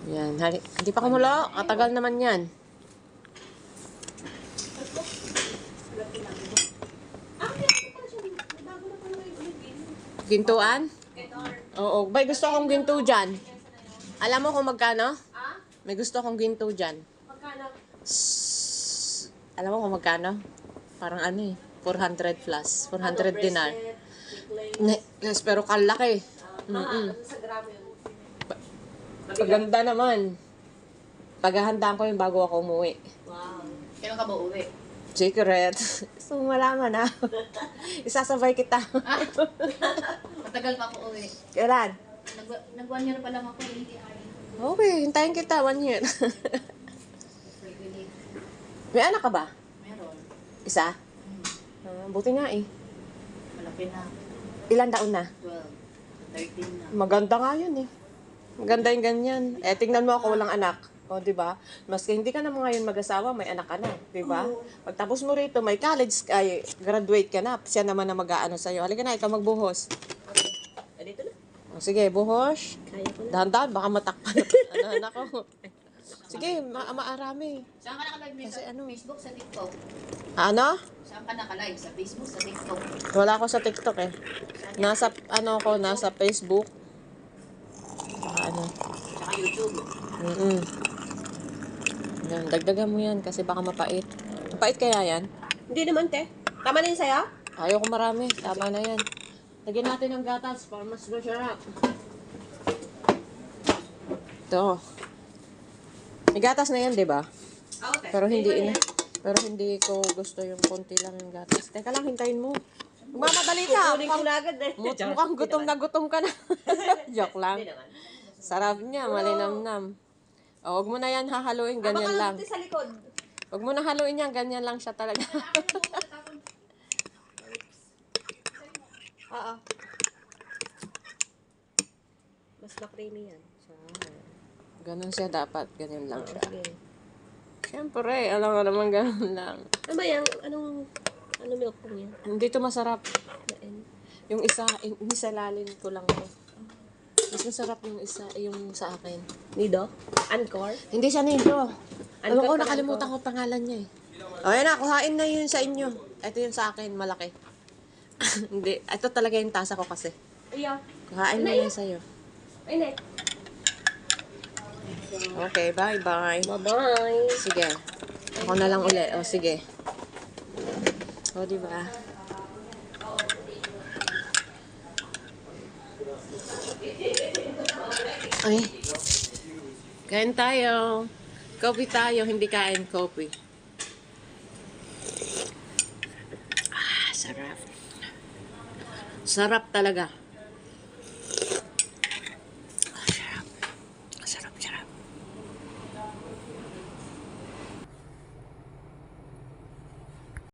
Yan. Hindi pa kumulo. Katagal naman yan. Gintuan? Oo. Bay, gusto akong ginto dyan. Alam mo kung magkano? May gusto akong ginto dyan. Magkano? Alam mo kung magkano? Parang ano eh. 400 plus. 400 dinar. Yes, pero kalaki. Sa gramo yun. Maganda naman. Paghahandaan ko yung bago ako umuwi. Wow. Kailan ka ba uwi? Secret. So, malaman na. Isasabay kita. Matagal pa ako uwi. Kailan? Nag-1 year pa lang ako eh. Okay, hintayin kita. 1 year. May anak ka ba? Meron. Isa? Buti nga eh. Malaki na. Ilan taon na? 12. 13 na. Maganda nga yun eh. Maganda yung ganyan. Eh, tingnan mo ako walang anak. O, di ba? Maski hindi ka na ngayon mag-asawa, may anak ka na. Di ba? Pagtapos mo rito, may college, ay, graduate ka na. Siya naman na mag-aano sa'yo. Halika na, ikaw magbuhos. Dito na. O, sige, buhos. Kaya ko na. Dahan-dahan, baka matakpan. Anak ko. Sige, maarami. Saan ka nakalive Kasi sa ano? Facebook, sa TikTok? Ano? Saan ka nakalive? Sa Facebook, sa TikTok? Wala ako sa TikTok eh. Nasa, nasa Facebook. Ano? Saka YouTube? Yan, dagdagan mo yan kasi baka mapait. Mapait kaya yan? Hindi naman, te. Tama na yun sa'yo? Ayaw ko marami. Tama na yan. Lagyan natin ng gatas para mas masarap. Ito. May gatas na yan, di ba? Oo, te. Pero hindi ko gusto yung konti lang yung gatas. Teka lang, hintayin mo. Magmamadali ka. Kukunin ko na agad eh. Mukhang gutom na gutom ka na. Joke lang. Hindi naman. Sarap niya, malinamnam. O, huwag mo na yan hahaluin, ganyan lang. Baka sa likod. Huwag mo na haluin yan, ganyan lang siya talaga. Oo. Mas ma-creamy yan. Ganun siya dapat, ganyan lang siya. Sige. Siyempre, alam nga naman ganun lang. Ano ba yan? Ano milk po yan? Hindi to masarap. Lain. Yung isa, inisalalin ko lang to. Mas masarap yung isa, yung sa akin. Nido? Anchor? Hindi siya nito. Alam ko, pa nakalimutan ko pangalan niya eh. O, yan na, kuhain na yun sa inyo. Ito yung sa akin, malaki. Hindi, ito talaga yung tasa ko kasi. Iya. Kuhain na yun sa'yo. Ay, ne. Okay, bye-bye. Bye-bye. Sige. Ako na lang uli. O, sige. O, diba? Ay. Kain tayo. Coffee tayo, hindi kain coffee. Ah, sarap. Sarap talaga.